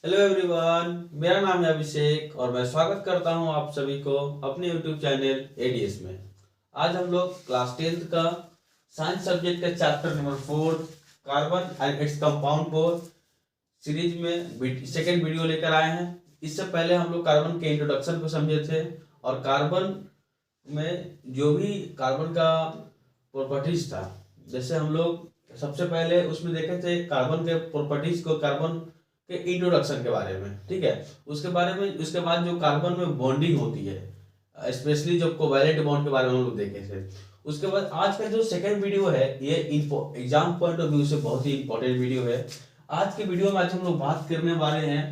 Hello everyone, मेरा नाम है अभिषेक और मैं स्वागत करता हूं आप सभी को अपने यूट्यूब चैनल एडीएस में। आज हम लोग क्लास 10th का साइंस सब्जेक्ट का chapter number 4 carbon and its compound को सीरीज में सेकेंड वीडियो लेकर आए हैं। इससे पहले हम लोग कार्बन के इंट्रोडक्शन को समझे थे और कार्बन में जो भी कार्बन का प्रॉपर्टीज था, जैसे हम लोग सबसे पहले उसमें देखे थे कार्बन के प्रॉपर्टीज को, कार्बन के इंट्रोडक्शन के बारे में। ठीक है, उसके बाद जो कार्बन में बॉन्डिंग होती है, स्पेशली जो कोवैलेंट बॉन्ड के बारे में हम लोग देखे थे। उसके बाद आज का जो सेकंड वीडियो है ये एग्जाम पॉइंट ऑफ व्यू से बहुत ही इंपॉर्टेंट वीडियो है। आज के वीडियो में आज हम लोग बात करने वाले हैं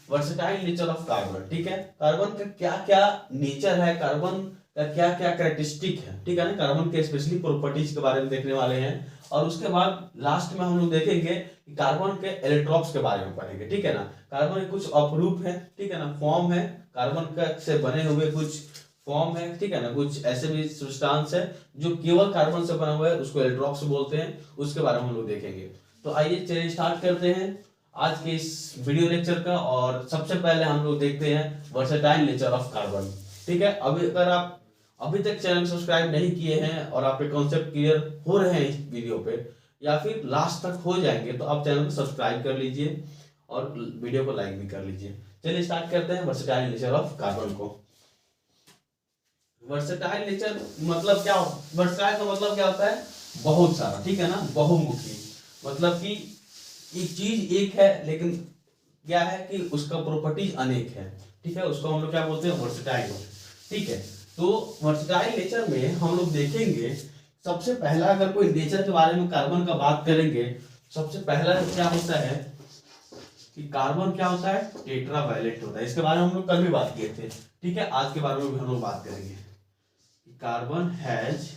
वर्सेटाइल नेचर ऑफ कार्बन। ठीक है, कार्बन का क्या क्या नेचर है, कार्बन का क्या क्या कैरेक्टरिस्टिक है, ठीक है ना, कार्बन के स्पेशली प्रॉपर्टीज के बारे में देखने वाले हैं। और उसके बाद लास्ट में हम लोग देखेंगे कि कार्बन के इलेक्ट्रॉन्स के बारे में पढ़ेंगे। ठीक है ना, कार्बन के कुछ अपरूप है, ठीक है ना, फॉर्म है, कार्बन का से बने हुए कुछ फॉर्म है, ठीक है ना, कुछ ऐसे भी सब्सटेंस है जो केवल कार्बन से बना हुआ है, उसको इलेक्ट्रॉन्स बोलते हैं। उसके बारे में हम लोग देखेंगे। तो आइए चलिए स्टार्ट करते हैं आज के इस वीडियो लेक्चर का। और सबसे पहले हम लोग देखते हैं वर्सेटाइल नेचर ऑफ कार्बन। ठीक है, अभी अगर आप अभी तक चैनल सब्सक्राइब नहीं किए हैं और आपके कॉन्सेप्ट क्लियर हो रहे हैं इस वीडियो पे या फिर लास्ट तक हो जाएंगे, तो आप चैनल को सब्सक्राइब कर लीजिए और वीडियो को लाइक भी कर लीजिए। चलिए स्टार्ट करते हैं वर्सेटाइल नेचर ऑफ कार्बन को। वर्सेटाइल नेचर मतलब क्या, वर्सेटाइल का मतलब क्या होता है? बहुत सारा, ठीक है ना, बहुमुखी। मतलब कि एक चीज एक है लेकिन क्या है कि उसका प्रॉपर्टीज अनेक है। ठीक है, उसको हम लोग क्या बोलते हैं? वर्सेटाइल। ठीक है, तो वर्सेटाइल नेचर में हम लोग देखेंगे सबसे पहला, अगर कोई नेचर के बारे में कार्बन का बात करेंगे, सबसे पहला क्या होता है कि कार्बन क्या होता है? टेट्रावैलेंट होता है। इसके बारे में हम लोग कल भी बात किए थे। ठीक है, आज के बारे में भी हम लोग बात करेंगे। कार्बन हैज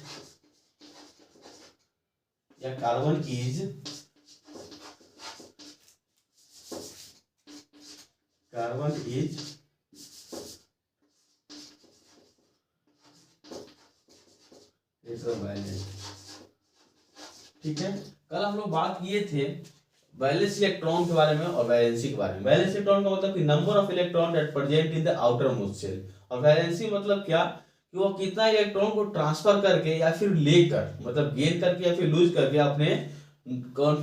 या carbon is, carbon is tetravalent. ठीक है, कल हम लोग बात किए थे वैलेंस इलेक्ट्रॉन के बारे में और वैलेंसी के बारे में। वैलेंस इलेक्ट्रॉन का मतलब कि number of electron that present in the outermost shell, और वैलेंसी मतलब क्या कि वो कितना इलेक्ट्रॉन को ट्रांसफर करके या फिर लेकर, मतलब गेन करके या फिर लूज करके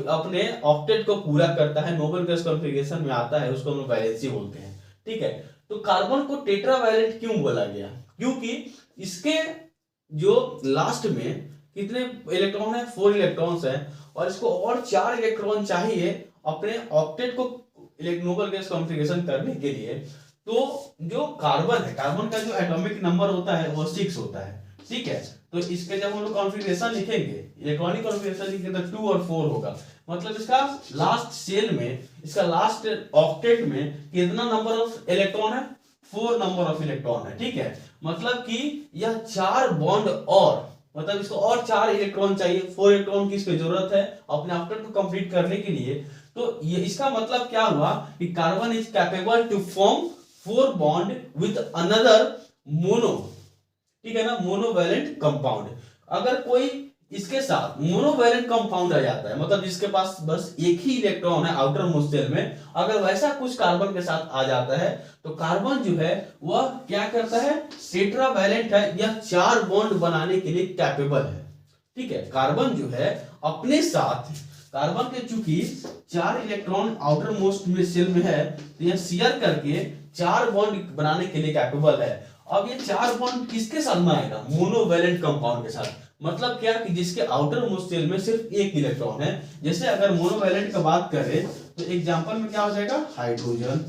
अपने ऑक्टेट को पूरा करता है, नोबल गैस कॉन्फ़िगरेशन में आता है, उसको हम वैलेंसी बोलते हैं। ठीक है, तो कार्बन को टेट्रावैलेंट क्यों बोला गया? क्योंकि इसके जो लास्ट में कितने इलेक्ट्रॉन है? 4 इलेक्ट्रॉन्स है और इसको और 4 इलेक्ट्रॉन चाहिए अपने ऑक्टेट को नोबल गैस कॉन्फ़िगरेशन करने के लिए। तो जो कार्बन है, कार्बन का जो एटॉमिक नंबर होता है वो 6 होता है। ठीक है, तो इसके जब हम लोग कॉन्फ़िगरेशन लिखेंगे, इलेक्ट्रॉनिक कॉन्फ़िगरेशन लिखेंगे तो 2 और 4 होगा। मतलब इसका लास्ट सेल में, इसका लास्ट ऑक्टेट में कितना नंबर ऑफ इलेक्ट्रॉन है? 4 नंबर ऑफ इलेक्ट्रॉन है। ठीक है, मतलब कि यह 4 बॉन्ड और, मतलब इसको और 4 इलेक्ट्रॉन चाहिए, 4 इलेक्ट्रॉन की इसकी जरूरत है अपने ऑक्टेट को कंप्लीट करने के लिए। तो ये इसका मतलब क्या हुआ कि carbon is capable to form 4 bond with another mono, ठीक है ना, मोनोवैलेंट कंपाउंड। अगर कोई इसके साथ मोनोवैलेंट कंपाउंड आ जाता है, मतलब जिसके पास बस एक ही इलेक्ट्रॉन है आउटर मोस्ट शेल में, अगर वैसा कुछ कार्बन के साथ आ जाता है तो कार्बन जो है वह क्या करता है? टेट्रावैलेंट है, यह 4 बॉन्ड बनाने के लिए कैपेबल है। ठीक है, कार्बन जो है अपने साथ, कार्बन के चूंकि 4 इलेक्ट्रॉन आउटर मोस्ट में शेल में है, तो यह शेयर करके 4 बॉन्ड बनाने के लिए कैपेबल है। अब ये 4 बॉन्ड किसके साथ बनाएगा? मोनोवैलेंट कंपाउंड के साथ। मतलब क्या कि जिसके आउटर मोस्ट शेल में सिर्फ एक इलेक्ट्रॉन है। जैसे अगर मोनोवैलेंट का बात करें तो एग्जांपल में क्या हो जाएगा? हाइड्रोजन,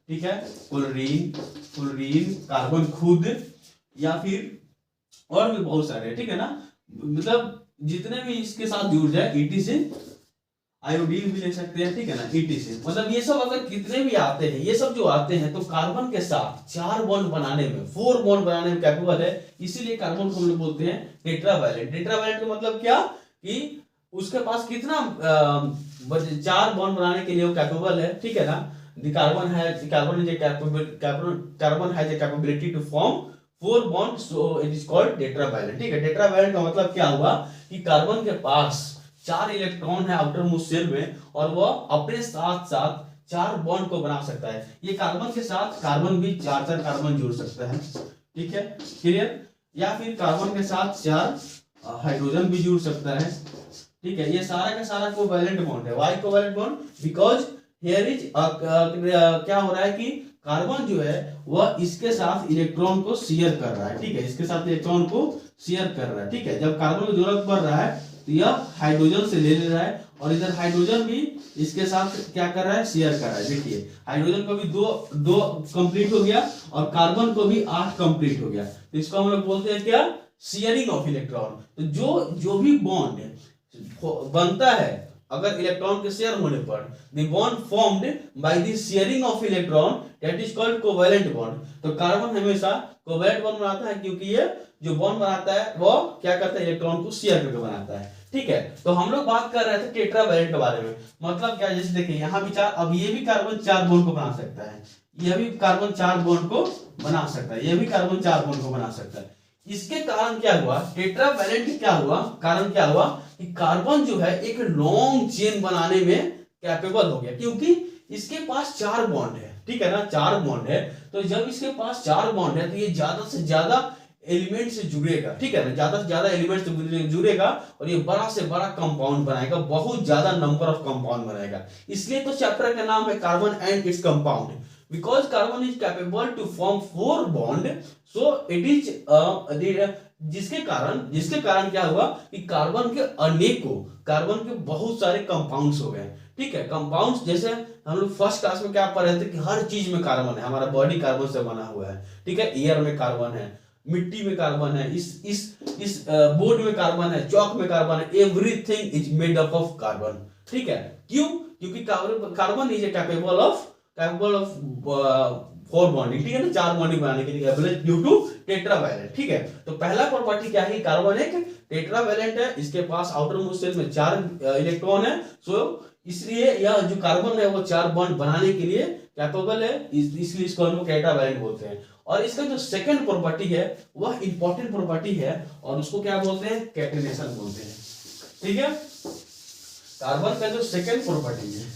ठीक है, क्लोरीन, फ्लोरीन, कार्बन खुद, या फिर और भी बहुत सारे, ठीक है ना, मतलब जितने भी इसके साथ जुड़ जाए, ईटी से आयोडीन भी ले सकते हैं, ठीक है ना, ईटी से, मतलब ये सब अगर कितने भी आते हैं, ये सब जो आते हैं तो कार्बन के साथ 4 बॉन्ड बनाने में, 4 बॉन्ड बनाने में कैपेबल है। इसीलिए कार्बन को हम लोग बोलते हैं टेट्रावैलेंट। टेट्रावैलेंट का मतलब क्या कि उसके पास कितना 4 बॉन्ड बनाने के लिए वो कैपेबल है। ठीक है ना, carbon has a capability to form 4 bond, so it is called tetravalent. ठीक है, टेट्रावैलेंट का मतलब क्या हुआ कि कार्बन के पास 4 इलेक्ट्रॉन है आउटर मोस्ट शेल में और वह अपने साथ साथ 4 बॉन्ड को बना सकता है। ये कार्बन के साथ कार्बन भी 4 कार्बन जुड़ सकता है, ठीक है, क्लियर। या फिर कार्बन के साथ 4 हाइड्रोजन भी जुड़ सकता है, ठीक है। ये सारा का सारा कोवैलेंट बॉन्ड है। Why covalent bond? Because here is क्या हो रहा है कि कार्बन जो है वह इसके साथ इलेक्ट्रॉन को शेयर कर रहा है, ठीक है, इसके साथ इलेक्ट्रॉन को शेयर कर रहा है, ठीक है। जब कार्बन को जरूरत पड़ रहा है तो यह हाइड्रोजन से ले रहा है, और इधर हाइड्रोजन भी इसके साथ क्या कर रहा है, शेयर कर रहा है। देखिए हाइड्रोजन को भी दो कंप्लीट हो गया और कार्बन को भी 8 कंप्लीट हो गया। तो इसको हम लोग बोलते हैं क्या, शेयरिंग ऑफ इलेक्ट्रॉन। तो जो भी बॉन्ड बनता है अगर इलेक्ट्रॉन के शेयर होने पर, the bond formed by the sharing of electron, that is called covalent bond. तो कार्बन हमेशा कोवैलेंट बॉन्ड बनाता है, क्योंकि ये जो बॉन्ड बनाता है वो क्या करता है, इलेक्ट्रॉन को शेयर करके बनाता है, ठीक है। तो हम लोग बात कर रहे थे टेट्रावैलेंट के बारे में। मतलब क्या, जैसे देखिए यहाँ भी 4, अब ये भी कार्बन 4 बॉन्ड को बना सकता है, यह भी कार्बन 4 बॉन्ड को बना सकता है, यह भी कार्बन 4 बॉन्ड को बना सकता है। इसके कारण क्या हुआ, टेट्रावैलेंट क्या हुआ, कारण क्या हुआ कि कार्बन जो है एक लॉन्ग चेन बनाने में कैपेबल हो गया, क्योंकि इसके पास 4 बॉन्ड है, ठीक है ना, 4 बॉन्ड है। तो जब इसके पास 4 बॉन्ड है तो ये ज्यादा से ज्यादा एलिमेंट से जुड़ेगा, ठीक है ना, ज्यादा से ज्यादा एलिमेंट से जुड़ेगा और ये बड़ा से बड़ा कंपाउंड बनाएगा, बहुत ज्यादा नंबर ऑफ कंपाउंड बनाएगा। इसलिए तो चैप्टर का नाम है carbon and its compound. Because carbon is capable to form 4 bond, so it is जिसके कारण क्या हुआ कि कार्बन के बहुत सारे कंपाउंड्स हो गए, ठीक है। कंपाउंड्स जैसे हम लोग फर्स्ट क्लास में क्या पढ़ रहे थे कि हर चीज में कार्बन है, हमारा बॉडी कार्बन से बना हुआ है, ठीक है। एयर में कार्बन है, मिट्टी में कार्बन है, इस बोर्ड में कार्बन है, चौक में कार्बन है, everything is made up of carbon, ठीक है। क्यों? क्योंकि carbon is capable of 4 bonding, ठीक है ना, 4 बॉन्डिंग बनाने के लिए एबल ड्यू टू टेट्रावैलेंट, ठीक है। तो पहला प्रॉपर्टी क्या है, कार्बन एक टेट्रावैलेंट है, इसके पास आउटर मोस्ट शेल में 4 इलेक्ट्रॉन है, सो इसलिए यह जो कार्बन है वो 4 बॉन्ड बनाने के लिए कैपेबल है, इसलिए इसको हम लोग टेट्रावैलेंट बोलते हैं। और इसका जो सेकंड प्रॉपर्टी है वह इंपॉर्टेंट प्रॉपर्टी है और उसको क्या बोलते हैं, कैटेनेशन बोलते हैं, ठीक है। कार्बन का जो सेकंड प्रॉपर्टी है,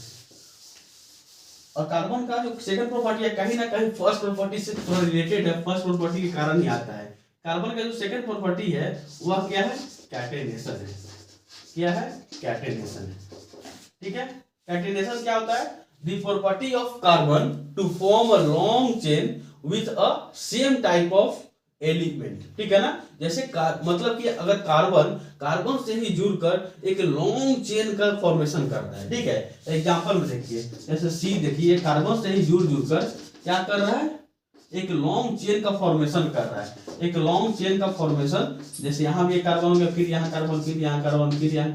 और कार्बन का जो सेकंड प्रॉपर्टी है कहीं ना कहीं फर्स्ट प्रॉपर्टी से थोड़ा रिलेटेड है, फर्स्ट प्रॉपर्टी के कारण ही आता है। कार्बन का जो सेकंड प्रॉपर्टी है वह क्या है, कैटेनेशन है। क्या है, कैटेनेशन है, ठीक है। कैटेनेशन क्या होता है, the property of carbon to form a long chain with a same type of element, ठीक है ना। जैसे मतलब कि अगर कार्बन से ही जुड़कर एक लॉन्ग चेन का फॉर्मेशन करता है, ठीक है। एग्जांपल में देखिए, जैसे सी देखिए, कार्बन से ही जुड़कर क्या कर रहा है, एक लॉन्ग चेन का फॉर्मेशन कर रहा है, एक लॉन्ग चेन का फॉर्मेशन। जैसे यहाँ भी कार्बन हो गया, फिर यहाँ कार्बन, फिर यहाँ कार्बन, फिर यहाँ,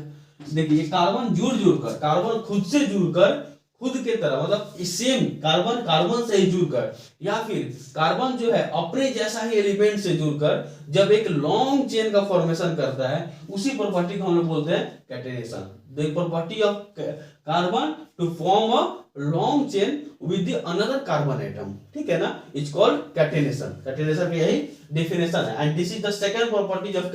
देखिए कार्बन जुड़कर, कार्बन खुद से जुड़कर, खुद के तरह, मतलब सेम कार्बन से ही जुड़कर, या फिर कार्बन जो है अपने जैसा ही एलिमेंट से जुड़कर जब एक लॉन्ग चेन का फॉर्मेशन करता है, उसी प्रॉपर्टी को हम लोग बोलते हैं catenation. The property of carbon to form a long chain with another carbon atom, ठीक है ना, इज कॉल्ड कैटेनेशन। कैटेनेशन की यही डेफिनेशन है, and this is the second property of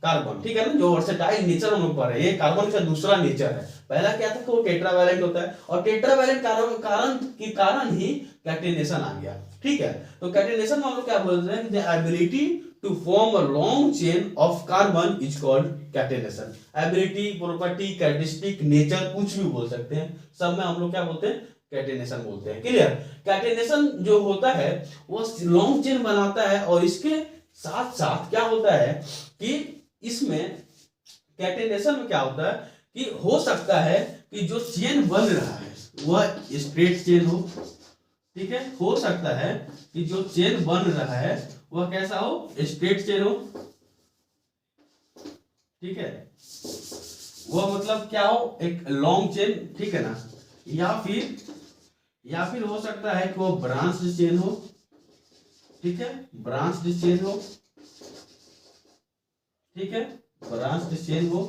carbon, ठीक है ना। जो वर्सेटाइल नेचर हम लोग पढ़ रहे हैं, ये कार्बन का दूसरा नेचर है। पहला क्या था कि वो टेट्रावैलेंट होता है, और टेट्रावैलेंट कारण ही कैटेनेशन आ गया, ठीक है। तो कैटेनेशन में हम लोग क्या बोलते हैं, the ability to form a long chain of carbon is called catenation. Ability, property, characteristic, nature, कुछ भी बोल सकते हैं, सब में हम लोग क्या बोलते हैं, कैटेनेशन बोलते हैं, क्लियर। कैटेनेशन जो होता है वो लॉन्ग चेन बनाता है, और इसके साथ साथ क्या होता है कि इसमें कैटेनेशन में क्या होता है कि हो सकता है कि जो चेन बन रहा है वह स्ट्रेट चेन हो, ठीक है। हो सकता है कि जो चेन बन रहा है वह कैसा हो, स्ट्रेट चेन हो, ठीक है। वह मतलब क्या हो, एक लॉन्ग चेन, ठीक है ना, या फिर हो सकता है कि वो ब्रांच्ड चेन हो, ठीक है, ब्रांच्ड चेन हो, ठीक है, ब्रांच्ड चेन हो,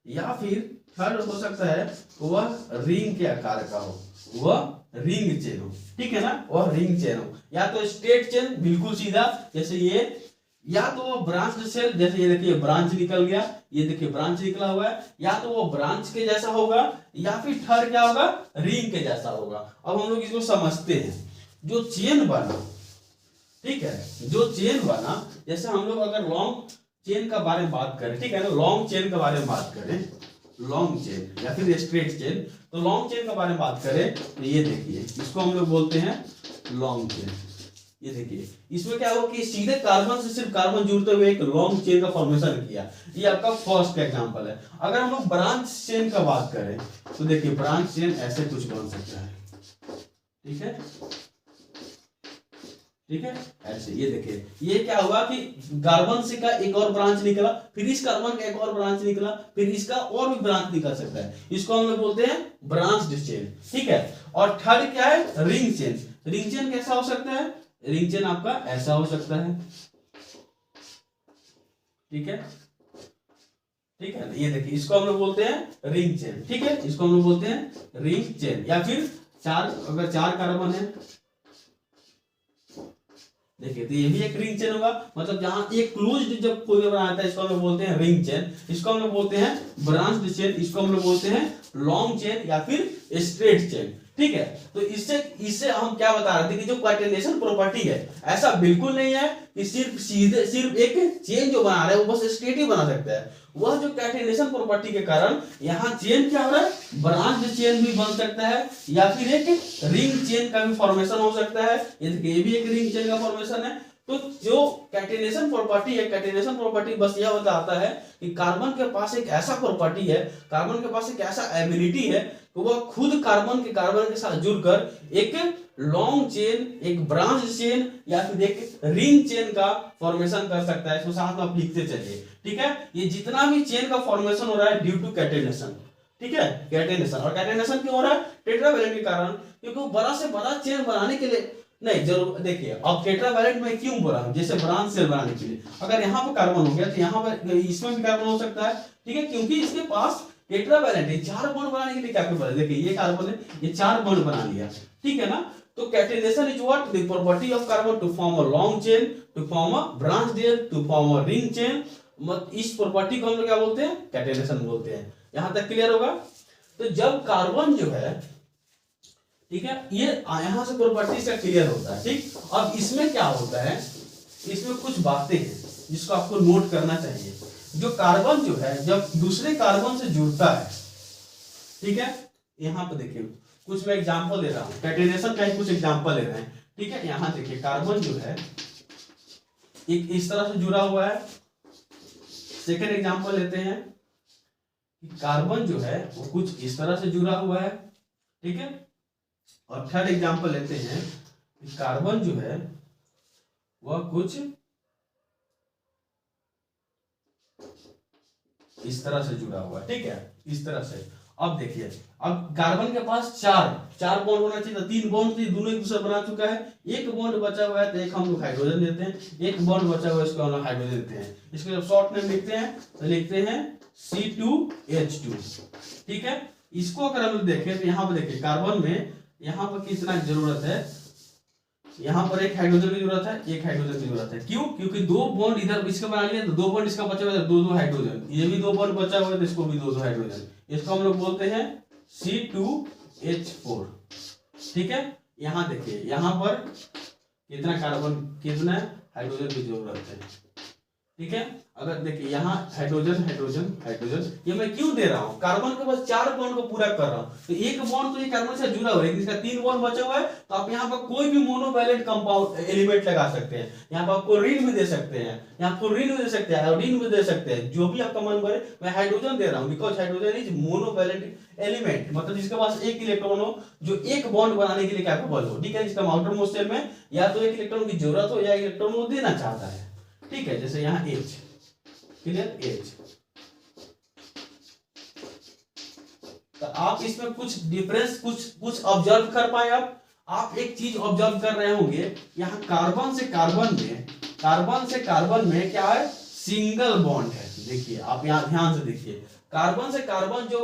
या फिर थर्ड हो सकता है वह रिंग के आकार का हो, वह रिंग चेन हो, ठीक है ना, वह रिंग चेन हो, या तो स्ट्रेट चेन बिल्कुल सीधा, जैसे या तो वो ब्रांच सेल, जैसे ये देखिए ब्रांच निकल गया, ये देखिए ब्रांच निकला हुआ है, या तो वो ब्रांच के जैसा होगा या फिर थर्ड क्या होगा, रिंग के जैसा होगा। अब हम लोग इसको समझते हैं। जो चेन बना, ठीक है, जो चेन बना, जैसे हम लोग अगर लॉन्ग चेन का बारे में बात करें, ठीक है ना, लॉन्ग चेन के बारे में बात करें, लॉन्ग चेन या फिर स्ट्रेट चेन, तो लॉन्ग चेन के बारे में बात करें तो ये देखिए, इसको हम लोग बोलते हैं लॉन्ग चेन। ये देखिए इसमें क्या हो कि सीधे कार्बन से सिर्फ कार्बन जुड़ते हुए एक लॉन्ग चेन का फॉर्मेशन किया। ये आपका फर्स्ट एग्जांपल है। अगर हम लोग ब्रांच चेन का बात करें तो देखिए ब्रांच चेन ऐसे कुछ बन सकता है, ठीक है, ठीक है, ऐसे। ये देखिए ये क्या हुआ कि कार्बन से का एक और ब्रांच निकला, फिर इस कार्बन का एक और ब्रांच निकला, फिर इसका और भी ब्रांच निकल सकता है, इसको हम लोग बोलते हैं ब्रांच्ड चेन, ठीक है। और थर्ड क्या है, रिंग चेन। रिंग चेन कैसा हो सकता है, रिंग चेन आपका ऐसा हो सकता है, ठीक है, ठीक है। ये देखिए इसको हम लोग बोलते हैं रिंग चेन, ठीक है, इसको हम लोग बोलते हैं रिंग चेन। या फिर अगर चार कार्बन है, देखिए तो ये भी एक रिंग चेन होगा, मतलब जहां एक क्लोज्ड जब कोई बनाता है इसको हम लोग बोलते हैं रिंग चेन, इसको हम लोग बोलते हैं ब्रांच्ड चेन, इसको हम लोग बोलते हैं लॉन्ग चेन या फिर स्ट्रेट चेन, ठीक है। तो इससे इससे हम क्या बता रहे थे कि जो क्वार्टेनेशन प्रॉपर्टी है, ऐसा बिल्कुल नहीं है कि सिर्फ एक चेन जो बना रहे हैं वो बस स्ट्रेट ही बना सकता है। वह जो कैटेनेशन प्रॉपर्टी के कारण यहाँ चेन क्या हो रहा है, ब्रांच चेन भी बन सकता है या फिर एक रिंग चेन का भी फॉर्मेशन हो सकता है। ये देखिए ये भी एक रिंग चेन का फॉर्मेशन है। तो जो कैटेनेशन प्रॉपर्टी है, कैटेनेशन प्रॉपर्टी बस यह बताता है कि कार्बन के पास एक ऐसा प्रॉपर्टी है, कार्बन के पास एक ऐसा एबिलिटी है कि वह खुद कार्बन के साथ जुड़कर एक लॉन्ग चेन, एक ब्रांच चेन या फिर एक रिंग चेन का फॉर्मेशन कर सकता है। इसको साथ में आप लिखते चलिए, ठीक है। ये जितना भी चेन का फॉर्मेशन हो रहा है ड्यू टू कैटेनेशन, ठीक है, कैटेनेशन। और कैटेनेशन क्यों हो रहा है, टेट्रावैलेंट के कारण, क्योंकि बड़ा से बड़ा चेन बनाने के लिए नहीं जरूर। देखिए अब टेट्रावैलेंट में क्यों बोला हूं, जैसे ब्रांच सेल बनाने के लिए अगर यहाँ पर कार्बन हो गया तो यहाँ पर इसमें भी कार्बन हो सकता है, ठीक है, क्योंकि इसके पास टेट्रावैलेंट है, 4 बॉन्ड बनाने के लिए कैपेबल है। देखिए ये कार्बन है, ये 4 बॉन्ड बना लिया, ठीक है ना। तो catenation is what, the property of carbon to form a long chain, to form a branch chain, to form a ring chain. इस प्रॉपर्टी को हम लोग क्या बोलते हैं, कैटेनेशन बोलते हैं। यहां तक क्लियर होगा। तो जब कार्बन जो है, ठीक है, ये यहां से प्रॉपर्टी का क्लियर होता है, ठीक। अब इसमें क्या होता है, इसमें कुछ बातें हैं जिसको आपको नोट करना चाहिए। जो कार्बन जो है जब दूसरे कार्बन से जुड़ता है, ठीक है, यहां पर देखिए कुछ मैं एग्जांपल दे रहा हूं, कैटेनेशन का ही कुछ एग्जांपल ले रहे हैं, ठीक है। यहां देखिए कार्बन जो है एक इस तरह से जुड़ा हुआ है। सेकंड एग्जांपल लेते हैं कि कार्बन जो है वो कुछ इस तरह से जुड़ा हुआ है, ठीक है। और थर्ड एग्जांपल लेते हैं कि कार्बन जो है वह कुछ इस तरह से जुड़ा हुआ है, ठीक है, इस तरह से। अब देखिए अब कार्बन के पास चार बॉन्ड होना चाहिए था, 3 बॉन्ड थी, दोनों एक दूसरे बना चुका है। एक बॉन्ड बचा हुआ है तो एक हम लोग हाइड्रोजन देते हैं, एक बॉन्ड बचा हुआ है इसको हम लोग हाइड्रोजन देते हैं। इसको जब शॉर्ट नेम लिखते हैं तो लिखते हैं C2H2, ठीक है। इसको अगर हम लोग देखें तो यहाँ पर देखिए कार्बन में यहाँ पर कितना जरूरत है, यहाँ पर एक हाइड्रोजन की जरूरत है, एक हाइड्रोजन की जरूरत है। क्यों, क्योंकि 2 बॉन्ड इधर इसका बना लिया तो 2 बॉन्ड इसका बचा हुआ है, 2 हाइड्रोजन, ये भी 2 बॉन्ड बचा हुआ है तो इसको भी 2 हाइड्रोजन। इसको हम लोग बोलते हैं C2H4, ठीक है। यहाँ देखिए यहाँ पर कितना कार्बन, कितना हाइड्रोजन की जरूरत है, ठीक है। अगर देखिए यहाँ हाइड्रोजन हाइड्रोजन हाइड्रोजन, ये मैं क्यों दे रहा हूँ, कार्बन के बस 4 बॉन्ड को पूरा कर रहा हूँ। तो एक बॉन्ड तो ये कार्बन से जुड़ा हुआ है, इसका 3 बॉन्ड बचा हुआ है, तो आप यहाँ पर कोई भी मोनोवैलेंट कंपाउंड एलिमेंट लगा सकते हैं। यहाँ पर आपको रिन भी दे सकते हैं, यहाँ पर रिन भी दे सकते हैं, आयोडीन भी दे सकते हैं, जो भी आपका मन करे। मैं हाइड्रोजन दे रहा हूँ because hydrogen is monovalent element, मतलब जिसके पास एक इलेक्ट्रॉन हो जो एक बॉन्ड बनाने के लिए कैपेबल हो, ठीक है। जिसका आउटर मोस्ट शेल में या तो एक इलेक्ट्रॉन की जरूरत हो या इलेक्ट्रॉन वो देना चाहता है, ठीक है। जैसे यहाँ H, क्लियर, H। तो आप इसमें कुछ डिफरेंस कुछ ऑब्जर्व कर पाए। आप एक चीज ऑब्जर्व कर रहे होंगे, यहाँ कार्बन से कार्बन में क्या है, सिंगल बॉन्ड है। देखिए आप यहाँ ध्यान से देखिए, कार्बन से कार्बन जो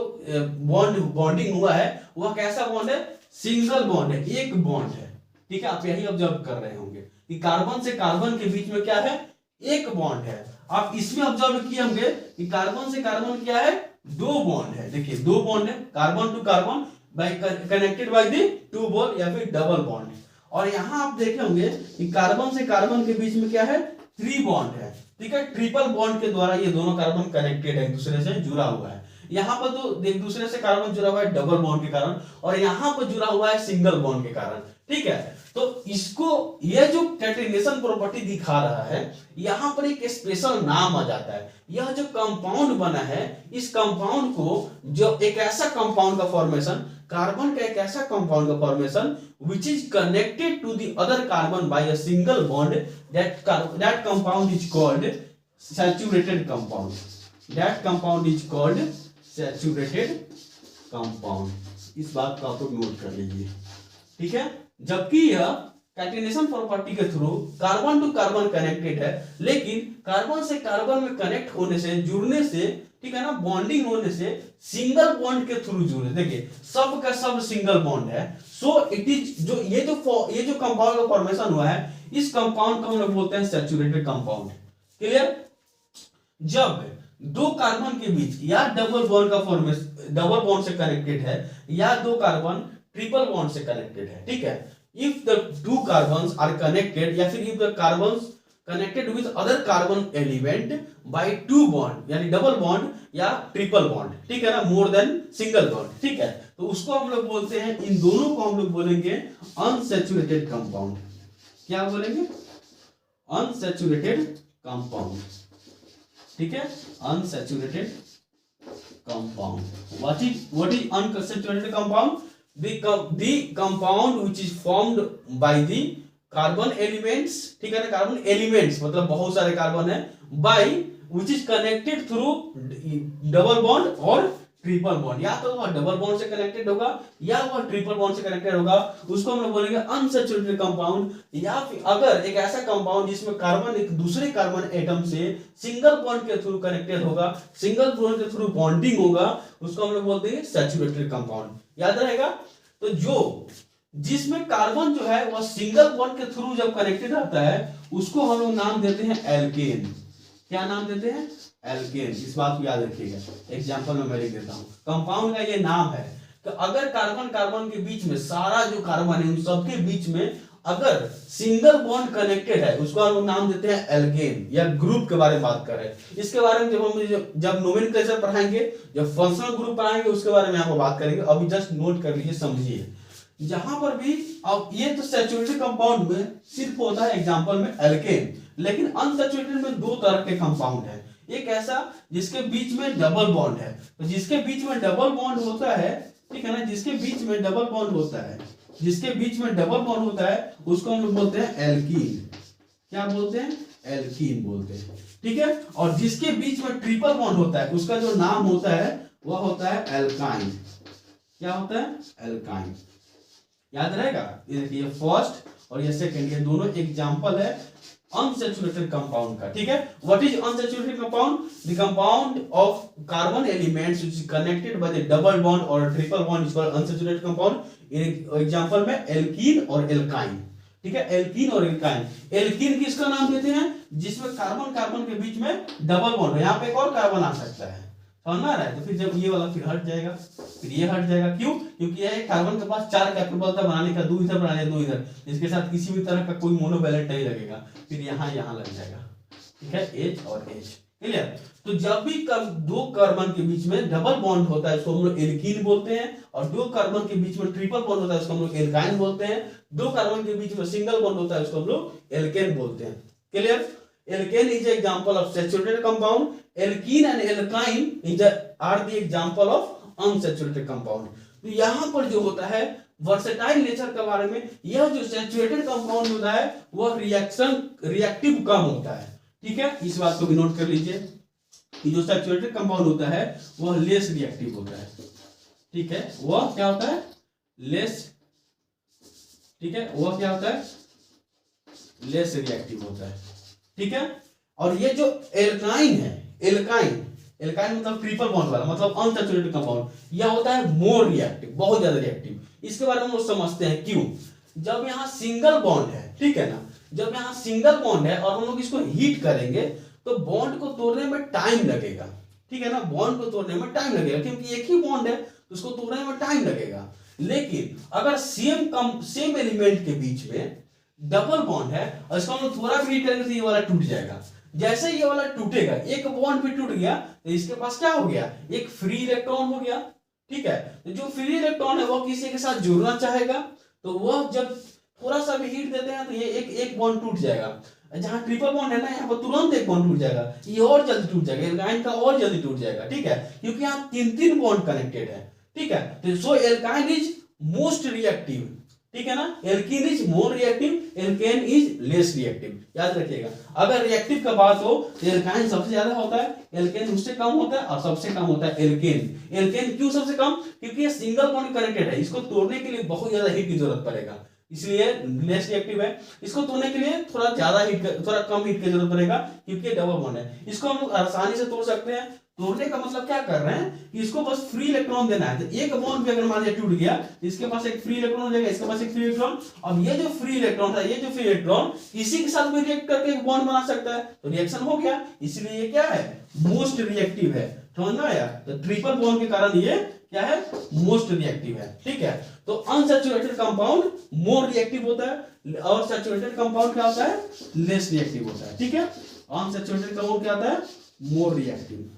बॉन्डिंग हुआ है वह कैसा बॉन्ड है, सिंगल बॉन्ड है, एक बॉन्ड है, ठीक है। आप यही ऑब्जर्व कर रहे होंगे कि कार्बन से कार्बन के बीच में क्या है, एक बॉन्ड है। आप इसमें ऑब्जर्व किए होंगे कि कार्बन से कार्बन क्या है, दो बॉन्ड है। देखिए दो बॉन्ड है, carbon to carbon by connected by the two bond या फिर डबल बॉन्ड। और यहां आप देखे होंगे कि कार्बन से कार्बन के बीच में क्या है, थ्री बॉन्ड है। ठीक है, ट्रिपल बॉन्ड के द्वारा ये दोनों कार्बन कनेक्टेड है, एक दूसरे से जुड़ा हुआ है। यहाँ पर तो एक दूसरे से कार्बन जुड़ा हुआ है डबल बॉन्ड के कारण, और यहाँ पर जुड़ा हुआ है सिंगल बॉन्ड के कारण। ठीक है, तो इसको ये जो कैटेनेशन प्रॉपर्टी दिखा रहा है, यहाँ पर एक स्पेशल नाम आ जाता है। यह जो कंपाउंड बना है, इस कंपाउंड को, जो एक ऐसा कंपाउंड का फॉर्मेशन, कार्बन का एक ऐसा कंपाउंड का formation which is connected to the other carbon by a single bond, that compound is called saturated compound. That compound is called saturated compound. इस बात को आप लोग नोट कर लीजिए। ठीक है, जबकि यह कैटेनेशन प्रॉपर्टी के through carbon to carbon connected है, लेकिन कार्बन से कार्बन में कनेक्ट होने से, जुड़ने से, ठीक है ना, बॉन्डिंग होने से सिंगल बॉन्ड के थ्रू जुड़े। देखिए सब का सब सिंगल बॉन्ड है। सो इट इज जो ये जो कंपाउंड का फॉर्मेशन हुआ है, इस कंपाउंड को हम लोग बोलते हैं सैचुरेटेड कंपाउंड। क्लियर? जब दो कार्बन के बीच या डबल बॉन्ड का फॉर्मेशन, डबल बॉन्ड से कनेक्टेड है, या दो कार्बन ट्रिपल बॉन्ड से कनेक्टेड है। ठीक है, if the two carbons are connected, या फिर if the carbons connected with other carbon element by two bond, यानी डबल बॉन्ड या ट्रिपल बॉन्ड, ठीक है ना, मोर देन सिंगल बॉन्ड। ठीक है, तो उसको हम लोग बोलते हैं, इन दोनों को हम लोग बोलेंगे अनसैचुरेटेड कंपाउंड। क्या बोलेंगे? Unsaturated compound. ठीक है, unsaturated compound. What is unsaturated compound? the compound which is formed by the carbon elements, ठीक है ना, कार्बन एलिमेंट्स मतलब बहुत सारे कार्बन है, by which is connected through double bond और ट्रिपल बॉन्ड। या तो वह डबल बॉन्ड से कनेक्टेड होगा या वह ट्रिपल बॉन्ड से कनेक्टेड होगा, उसको हम लोग बोलेंगे अनसैचुरेटेड कंपाउंड। या फिर अगर एक ऐसा कंपाउंड जिसमें कार्बन एक दूसरे कार्बन एटम से सिंगल बॉन्ड के थ्रू कनेक्टेड होगा, सिंगल बॉन्ड के थ्रू बॉन्डिंग होगा, उसको हम लोग बोलते हैं सैचुरेटेड कंपाउंड। याद रहेगा? तो जो जिसमें कार्बन जो है वह सिंगल बॉन्ड के थ्रू जब कनेक्टेड रहता है, उसको हम लोग नाम देते हैं एल्केन। क्या नाम देते हैं? एल्केन। इस बात को याद रखिएगा, एग्जांपल में मैं लिख देता हूं। कंपाउंड का ये नाम है कि अगर कार्बन कार्बन के बीच में, सारा जो कार्बन है उन सबके बीच में अगर सिंगल बॉन्ड कनेक्टेड है, उसको हम लोग नाम देते हैं एल्केन। या ग्रुप के बारे में बात कर रहे हैं, इसके बारे में जब नोमेनक्लेचर पढ़ाएंगे, जब फंक्शनल ग्रुप पढ़ाएंगे, उसके बारे में आपको बात करेंगे। अभी जस्ट नोट कर लीजिए, समझिए। जहां पर भी अब ये तो सैचुरेटेड कंपाउंड में सिर्फ होता है एग्जांपल में एल्केन, लेकिन अनसैचुरेटेड में दो तरह के कंपाउंड है। एक ऐसा जिसके बीच में डबल बॉन्ड है, तो जिसके बीच में डबल बॉन्ड होता है, ठीक है ना, जिसके बीच में डबल बॉन्ड होता है, जिसके बीच में डबल बॉन्ड होता है, उसको हम लोग बोलते हैं एल्कीन। क्या बोलते हैं? एल्कीन बोलते हैं। ठीक है, और जिसके बीच में ट्रिपल बॉन्ड होता है, उसका जो नाम होता है वह होता है एल्काइन। क्या होता है? एल्काइन। याद रहेगा? ये देखिए फर्स्ट और ये सेकंड, ये दोनों एग्जांपल है अनसैचुरेटेड कंपाउंड का। ठीक है, what is unsaturated compound? The compound of carbon elements which is connected by the double bond और triple bond is called unsaturated compound. Example में एल्कीन और एल्काइन। ठीक है, एल्कीन और एल्काइन। एल्कीन किसका नाम देते हैं? जिसमें कार्बन कार्बन के बीच में डबल बॉन्ड है, यहाँ पे एक और कार्बन आ सकता है, समझ में आ रहा है? तो फिर जब ये वाला फिर हट जाएगा, फिर ये हट जाएगा। क्यों? क्योंकि यह कार्बन के पास चार कैपेबल था बनाने का, दो इधर बनाने, दो इधर, इसके साथ किसी भी तरह का कोई मोनोवैलेंट नहीं लगेगा, फिर यहाँ लग जाएगा। ठीक है, H और H। क्लियर? तो जब भी दो कार्बन के बीच में डबल बॉन्ड होता है, उसको हम लोग एल्कीन बोलते हैं, और दो कार्बन के बीच में ट्रिपल बॉन्ड होता है, उसको हम लोग एल्काइन बोलते हैं। दो कार्बन के बीच में सिंगल बॉन्ड होता है, उसको हम लोग एल्केन बोलते हैं। Clear? Alkane is an example of saturated compound. Alkene and alkyne are the example of unsaturated compound. तो यहाँ पर जो होता है वर्सेटाइल नेचर के बारे में, यह जो सैचुरेटेड कंपाउंड होता है वह रिएक्टिव कम होता है। ठीक है, इस बात को भी नोट कर लीजिए कि जो सैचुरेटेड कंपाउंड होता है वह लेस रिएक्टिव होता है। ठीक है, वह क्या होता है? लेस। ठीक है, वह क्या होता है? लेस रिएक्टिव होता है। ठीक है, और ये जो एल्काइन है, एल्काइन मतलब ट्रिपल बॉन्ड वाला, मतलब अनसैचुरेटेड कंपाउंड, यह होता है मोर रिएक्टिव, बहुत ज्यादा रिएक्टिव। इसके बारे में वो समझते हैं। क्यों? जब यहाँ सिंगल बॉन्ड है, ठीक है ना, जब यहाँ सिंगल बॉन्ड है और हम लोग इसको हीट करेंगे तो बॉन्ड को तोड़ने में टाइम लगेगा, ठीक है ना, बॉन्ड को तोड़ने में टाइम लगेगा क्योंकि एक ही बॉन्ड है तो उसको तोड़ने में टाइम लगेगा। लेकिन अगर सेम एलिमेंट के बीच में डबल बॉन्ड है और इसको हम लोग थोड़ा भी हीट करेंगे तो ये वाला टूट जाएगा। जैसे ये वाला टूटेगा, एक बॉन्ड भी टूट गया तो इसके पास क्या हो गया, एक फ्री इलेक्ट्रॉन हो गया, ठीक है। तो जो फ्री इलेक्ट्रॉन है वो किसी के साथ जुड़ना चाहेगा तो वह जब थोड़ा सा भी हीट देते हैं तो ये एक बॉन्ड टूट जाएगा। जहां ट्रिपल बॉन्ड है ना, यहाँ पर तुरंत एक बॉन्ड टूट जाएगा, ये और जल्दी टूट जाएगा, एल्काइन का और जल्दी टूट जाएगा, ठीक है, क्योंकि यहाँ तीन बॉन्ड कनेक्टेड है, ठीक है। तो so alkyne is most reactive, ठीक है ना, alkene is more reactive, alkane is less reactive, याद रखिएगा। अगर रिएक्टिव का बात हो तो एल्काइन सबसे ज्यादा होता है, एल्केन उससे कम होता है और सबसे कम होता है एल्केन। एल्केन क्यों सबसे कम, क्योंकि ये सिंगल बॉन्ड कनेक्टेड है, इसको तोड़ने के लिए बहुत ज्यादा हीट की जरूरत पड़ेगा, इसलिए लेस रिएक्टिव है। इसको तोड़ने के लिए थोड़ा कम हीट की जरूरत पड़ेगा क्योंकि डबल बॉन्ड है। इसको हम लोग आसानी से तोड़ सकते हैं। तोड़ने का मतलब क्या कर रहे हैं कि इसको बस फ्री इलेक्ट्रॉन देना है। तो एक बॉन्ड भी अगर मान लीजिए टूट गया, इसके पास एक फ्री इलेक्ट्रॉन हो जाएगा, इसके पास एक फ्री इलेक्ट्रॉन। अब ये जो फ्री इलेक्ट्रॉन था, ये जो फ्री इलेक्ट्रॉन इसी के साथ में रिएक्ट करके एक बॉन्ड बना सकता है, तो रिएक्शन हो गया, इसलिए ये क्या है, मोस्ट रिएक्टिव है, समझ में आया। तो ट्रिपल बॉन्ड के कारण ये क्या है, मोस्ट रिएक्टिव है, ठीक है। तो अनसैचुरेटेड कंपाउंड मोर रिएक्टिव होता है और सैचुरेटेड कंपाउंड क्या होता है, लेस रिएक्टिव होता है, ठीक है। अनसैचुरेटेड कंपाउंड क्या होता है, मोर रिएक्टिव,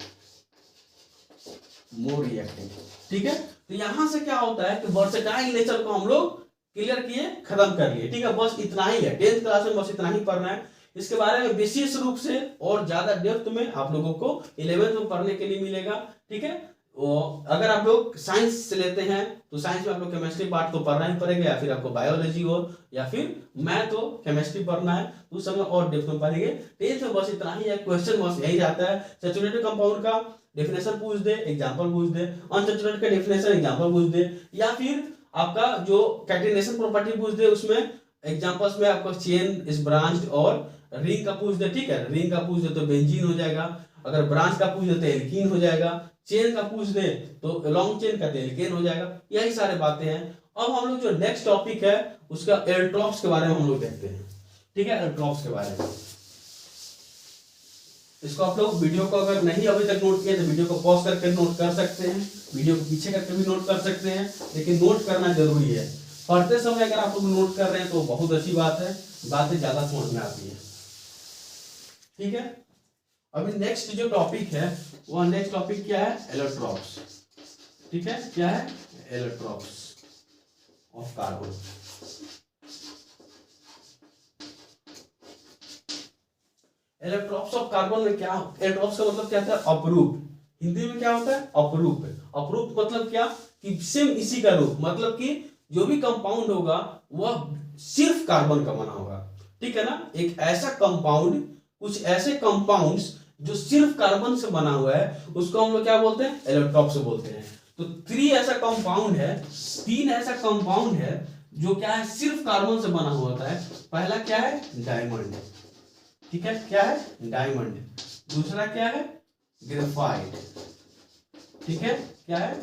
ठीक है। तो यहां से क्या होता है कि वर्सेटाइल नेचर को हम लोग क्लियर किए, खत्म कर लिए, ठीक है। बस इतना ही है, 10th क्लास में बस इतना ही पढ़ना है। इसके बारे में विशेष रूप से और ज्यादा डेप्थ में आप लोगों को 11th में पढ़ने के लिए मिलेगा, ठीक है। और अगर आप लोग साइंस से लेते हैं तो साइंस में आप लोग केमिस्ट्री पार्ट तो पढ़ना ही पड़ेगा, या फिर आपको बायोलॉजी हो या फिर मैथ हो, केमिस्ट्री पढ़ना है तो उस समय और डेप्थ में पढ़ेंगे। 10th में बस इतना ही है, क्वेश्चन बस यही रहता है, सैचुरेटेड कंपाउंड का डेफिनेशन पूछ दे, एग्जांपल पूछ दे, अनसैचुरेटेड का डेफिनेशन एग्जांपल पूछ दे, या फिर आपका जो कैटेनेशन प्रॉपर्टी पूछ दे, उसमें एग्जांपल्स में आपको चेन इज ब्रांच्ड और रिंग का पूछ दे, ठीक है। रिंग का पूछ दे तो बेंजीन हो जाएगा, अगर ब्रांच का पूछ दे तो एल्कीन हो जाएगा, चेन का पूछ दे तो लॉन्ग चेन का तो एल्केन हो जाएगा। यही सारे बातें हैं। अब हम लोग जो नेक्स्ट टॉपिक है उसका एल्ट्रॉप्स के बारे में हम लोग देखते हैं, ठीक है, एल्ट्रॉप्स के बारे में। इसको आप लोग वीडियो को अगर नहीं अभी तक नोट किए तो वीडियो को पॉज करके नोट कर सकते हैं, वीडियो को पीछे करके भी नोट कर सकते हैं, लेकिन नोट करना जरूरी है। पढ़ते समय अगर आप लोग नोट कर रहे हैं तो बहुत अच्छी बात है, बातें ज्यादा समझ में आती है, ठीक है। अभी नेक्स्ट जो टॉपिक है वो नेक्स्ट टॉपिक क्या है, एलोट्रॉप्स, ठीक है। क्या है, allotropes of carbon. Allotropes of carbon में क्या, एलोट्रॉप्स का मतलब क्या होता है, अपरूप। हिंदी में क्या होता है, अपरूप। अपरूप मतलब क्या कि सेम इसी का रूप, मतलब कि जो भी कंपाउंड होगा वह सिर्फ कार्बन का बना होगा, ठीक है ना। एक ऐसा कंपाउंड, कुछ ऐसे कंपाउंड्स जो सिर्फ कार्बन से बना हुआ है उसको हम लोग क्या बोलते हैं, एलोट्रॉप्स बोलते हैं। तो तीन ऐसा कंपाउंड है जो क्या है, सिर्फ कार्बन से बना हुआ होता है। पहला क्या है, डायमंड, ठीक है, क्या है, डायमंड। दूसरा क्या है, ग्रेफाइट, ठीक है, क्या है,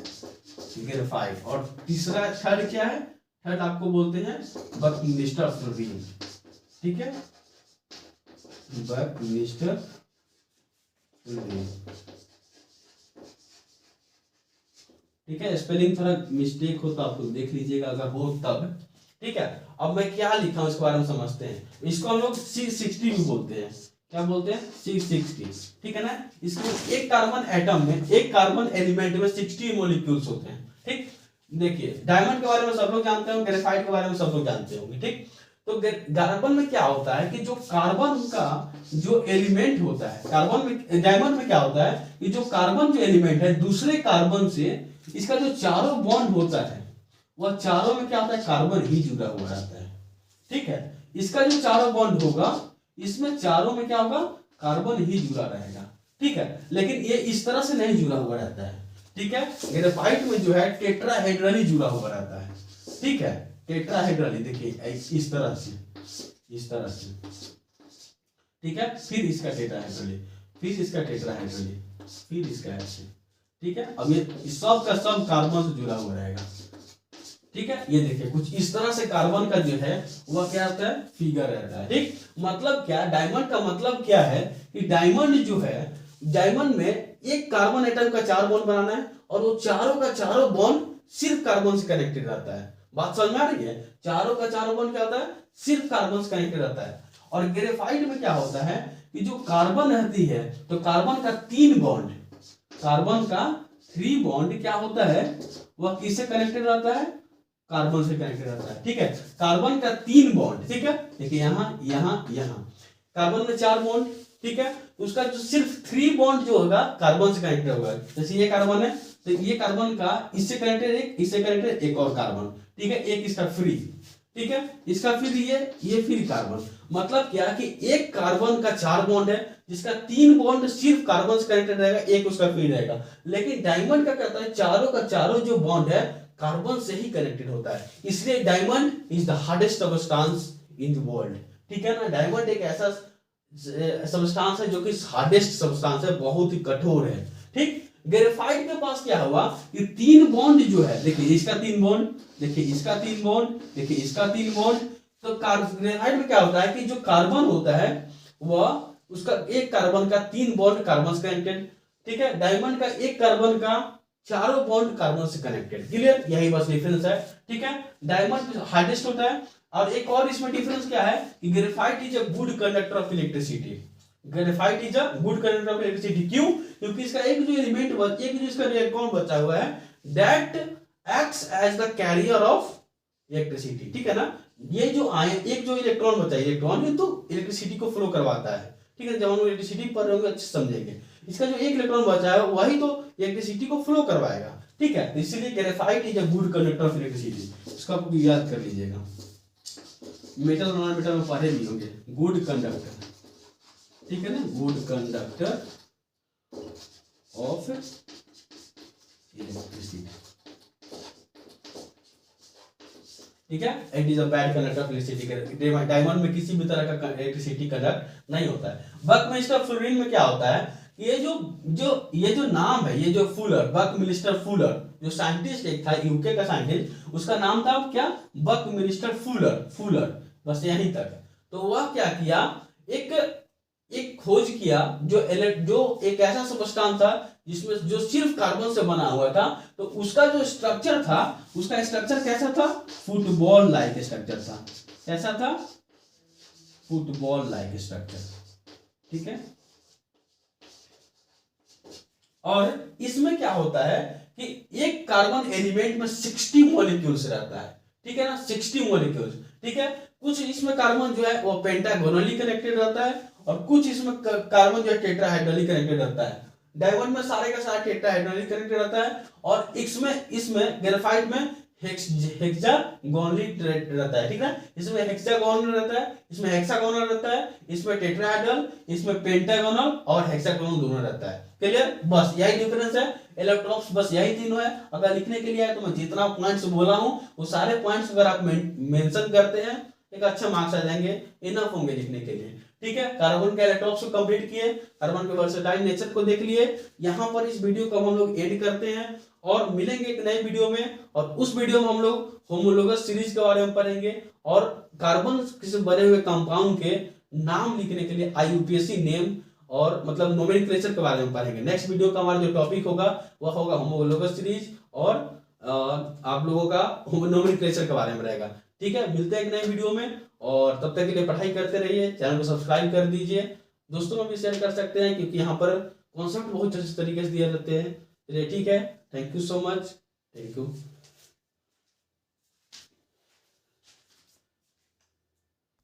ग्रेफाइट। और तीसरा, थर्ड क्या है, थर्ड आपको बोलते हैं बकनिस्टर रिंग, ठीक है, बकनिस्टर रिंग, ठीक है। स्पेलिंग थोड़ा मिस्टेक हो तो आप लोग देख लीजिएगा अगर हो तब, ठीक है। अब मैं क्या लिखा हूं इसके बारे में समझते हैं। इसको हम लोग 660 भी बोलते हैं, क्या बोलते हैं, 660, ठीक है ना। इसमें एक कार्बन एटम में, एक कार्बन एलिमेंट में 60 मॉलिक्यूल्स होते हैं, ठीक। देखिए डायमंड के बारे में सब लोग जानते होंगे, ग्रेफाइट के बारे में सब लोग जानते होंगे, ठीक। तो कार्बन में क्या होता है कि जो कार्बन का जो एलिमेंट होता है, कार्बन में, डायमंड में क्या होता है कि जो कार्बन जो एलिमेंट है दूसरे कार्बन से, इसका जो चारों बॉन्ड होता है वह चारों में क्या होता है, कार्बन ही जुड़ा हुआ रहता है, ठीक है। इसका जो चारों बॉन्ड होगा इसमें चारों में क्या होगा, कार्बन ही जुड़ा रहेगा, ठीक है। लेकिन ये इस तरह से नहीं जुड़ा हुआ रहता है, ठीक है। ग्रेफाइट में जो है टेट्राहेड्रली जुड़ा हुआ रहता है, ठीक है, टेट्राहेड्रली। देखिए इस तरह से, इस तरह से, ठीक है। फिर इसका टेट्राहेड्रली, फिर इसका टेट्राहेड्रली, फिर इसका ऐसे, ठीक है। अब ये सब का सब कार्बन से जुड़ा हुआ रहेगा, ठीक है, ये देखिए कुछ इस तरह से कार्बन का जो है वह क्या होता है, फिगर रहता है। ठीक, मतलब क्या, डायमंड का मतलब क्या है कि डायमंड जो है, डायमंड में एक कार्बन एटम का 4 बॉन्ड बनाना है और वो चारों का चारों बॉन्ड सिर्फ कार्बन से कनेक्टेड रहता है। बात समझ में आ रही है? चारों का चारों बॉन्ड क्या होता है, सिर्फ कार्बन से कनेक्टेड रहता है। और ग्रेफाइट में क्या होता है कि जो कार्बन रहती है तो कार्बन का 3 बॉन्ड, कार्बन का 3 बॉन्ड क्या होता है, वह किससे कनेक्टेड रहता है, कार्बन से कनेक्टेड रहता है। ठीक है, कार्बन का 3 बॉन्ड, ठीक है, देखिए यहाँ यहाँ यहाँ कार्बन में 4 बॉन्ड, ठीक है, उसका जो सिर्फ 3 बॉन्ड जो होगा कार्बन से कनेक्टेड होगा। जैसे ये कार्बन है तो ये कार्बन का इससे कनेक्टेड एक, इससे कनेक्टेड एक और कार्बन, ठीक है, एक इसका फ्री, ठीक है, इसका फिर ये फिर कार्बन। मतलब क्या कि एक कार्बन का 4 बॉन्ड है जिसका 3 बॉन्ड सिर्फ कार्बन से कनेक्टेड रहेगा, एक उसका फ्री रहेगा। लेकिन डायमंड का कहता है चारों का चारों जो बॉन्ड है कार्बन से ही कनेक्टेड होता है, इसलिए diamond is the hardest substance in the world. ठीक है ना, डायमंड एक ऐसा सब्सटेंस है जो कि हार्डेस्ट सब्सटेंस है, बहुत ही कठोर है। ठीक, ग्रेफाइट के पास क्या हुआ कि 3 बॉन्ड जो है, देखिए इसका 3 बॉन्ड, देखिए इसका 3 बॉन्ड, देखिए इसका 3 बॉन्ड। तो ग्रेफाइट में क्या होता है कि जो कार्बन होता है वह उसका एक कार्बन का 3 बॉन्ड कार्बन से कनेक्टेड, ठीक है, डायमंड का एक कार्बन का चारों बॉन्ड कार्बन से कनेक्टेड। क्लियर, यही बस डिफरेंस है। ठीक है, डायमंड हार्डेस्ट होता है। और एक और इसमें डिफरेंस क्या है कि graphite is a good conductor of electricity. Graphite is a good conductor of electricity, क्यों? क्योंकि इसका एक जो एलिमेंट एक जो इसका इलेक्ट्रॉन बचा हुआ है that acts as the carrier of electricity. ठीक है ना, ये जो एक जो इलेक्ट्रॉन बचा है, इलेक्ट्रॉन ये तो इलेक्ट्रिसिटी को फ्लो करवाता है। ठीक है, जब हम इलेक्ट्रिसिटी पढ़ रहे होंगे अच्छे समझेंगे। इसका जो एक इलेक्ट्रॉन बचा है वही तो इलेक्ट्रिसिटी को फ्लो करवाएगा। ठीक है, इसलिए graphite is a good conductor of electricity, इसको आप याद कर लीजिएगा, मेटल नॉन मेटल में पढ़े भी होंगे। गुड कंडक्टर, ठीक है ना, गुड कंडक्टर ऑफ इलेक्ट्रिसिटी। ठीक है, it is a bad conductor of electricity. Diamond में किसी भी तरह का इलेक्ट्रिसिटी कंडक्ट नहीं होता है। बकमिस्टर फ्लोरीन में क्या होता है, ये जो नाम है, ये जो फुलर, बकमिस्टर फुलर, जो साइंटिस्ट एक था यूके का साइंटिस्ट, उसका नाम था क्या, बकमिस्टर फुलर, बस यहीं तक। तो वह क्या किया, एक खोज किया जो एक ऐसा सब्सटेंस था जिसमें जो सिर्फ कार्बन से बना हुआ था। तो उसका जो स्ट्रक्चर था, उसका स्ट्रक्चर कैसा था, फुटबॉल लाइक स्ट्रक्चर था। कैसा था, फुटबॉल लाइक स्ट्रक्चर। ठीक है, और इसमें क्या होता है कि एक कार्बन एलिमेंट में 60 मॉलिक्यूल्स रहता है। ठीक है ना, 60 मॉलिक्यूल्स। ठीक है, कुछ इसमें कार्बन जो है वो पेंटागोनली कनेक्टेड रहता है और कुछ इसमें कार्बन जो है टेट्राहाइड्रली कनेक्टेड रहता है। डायमंड में सारे का सारा टेट्राहाइड्रली कनेक्टेड रहता है और इसमें ग्रेफाइट में हेक्सागोनली रहता है। ठीक है, इसमें हेक्सागोनल रहता है, इसमें हेक्सागोनल रहता है, इसमें टेट्राहाइड्रल, इसमें पेंटागोनल और हेक्सागोनल दोनों रहता है। क्लियर, बस यही डिफरेंस है। इलेक्ट्रॉन्स बस यही तीनों है। अगर लिखने के लिए है तो मैं जितना पॉइंट्स बोला हूं वो सारे पॉइंट्स अगर आप मेंशन करते हैं एक अच्छा मार्क्स आ जाएंगे, इनफ होंगे लिखने के लिए। ठीक है, कार्बन के इलेक्ट्रॉन्स को कंप्लीट किए, कार्बन के वर्सेटाइल नेचर को देख लिए। यहाँ पर इस वीडियो को हम लोग एड करते हैं और मिलेंगे एक नए वीडियो में। और उस वीडियो में हम लोग होमोलोगस सीरीज के बारे में पढ़ेंगे और कार्बन से बने हुए कंपाउंड के नाम लिखने के लिए IUPAC नेम और मतलब नोमेनक्लेचर के बारे में पढ़ेंगे। नेक्स्ट वीडियो का हमारा जो टॉपिक होगा वह होगा होमोलोगस सीरीज और आप लोगों का नोमेनक्लेचर के बारे में रहेगा। ठीक है, मिलते हैं एक नए वीडियो में और तब तक के लिए पढ़ाई करते रहिए। चैनल को सब्सक्राइब कर दीजिए, दोस्तों में भी शेयर कर सकते हैं क्योंकि यहाँ पर कॉन्सेप्ट बहुत अच्छे तरीके से दिए रहते हैं। चलिए ठीक है, thank you so much, thank you.